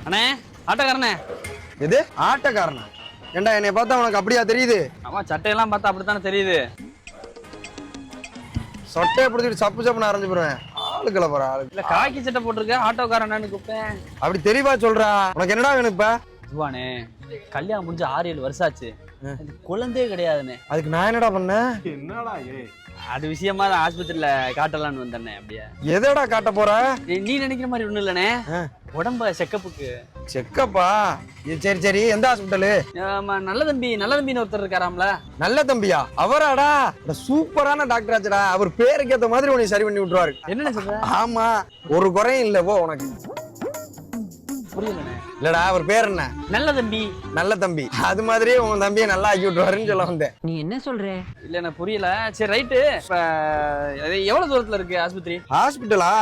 அண்ணே ஆட்டோக்காரண்ணே. எது ஆட்டோக்காரனா? ஏண்டா என்னை பார்த்தா உனக்கு அப்படியா தெரியுது? ஆமா சட்டையெல்லாம் பார்த்தா அப்படித்தானே தெரியுது. சொட்டையை பிடிச்சிட்டு சப்பு சப்புன்னு அரைஞ்சு போடுவேன். ஆளுக்களை போற ஆளு இல்ல காக்கி சட்டை போட்டிருக்க ஆட்டோக்காரண்ணு கூப்பிட்டேன். அப்படி தெளிவா சொல்றா. உனக்கு என்னடா வேணும் இப்ப? இதுவானே கல்யாணம் முடிஞ்சு 6-7 வருஷம் ஆச்சு. குழந்தையே கிடையாதுண்ணே. அதுக்கு நான் என்னடா பண்ணேன்? என்னடா அது விஷயமா தான் ஆஸ்பத்திரியில காட்டலான்னு வந்தேண்ணே. அப்படியே எதடா காட்ட போற? நீ நினைக்கிற மாதிரி ஒண்ணும் இல்லண்ணே. உடம்ப செக்கப்புக்கு. செக்கப்பா? சரி சரி, எந்த ஹாஸ்பிட்டலு? நல்ல தம்பின்னு ஒருத்தர் இருக்காராம்ல. நல்ல தம்பியா? அவராடா? சூப்பரான டாக்டர் ஆச்சுடா. அவர் பேருக்கு ஏத்த மாதிரி உன்னை சரி பண்ணி விட்டுருவாரு. என்ன சொல்ற? ஆமா, ஒரு குறையும் இல்ல போ உனக்கு. புரியலண்ணே. இல்லடா, அவர் பேர் என்ன? நல்ல தம்பி. நல்ல தம்பி. அது மாதிரி உன் தம்பியை நல்லா ஆக்கி விட்டுருவாருன்னு சொல்ல வந்தேன். நீ என்ன சொல்ற? இல்ல எனக்கு புரியல. சரி ரைட்டு. இப்ப எவ்வளவு தூரத்துல இருக்கு ஆஸ்பத்திரி? ஹாஸ்பிட்டலா?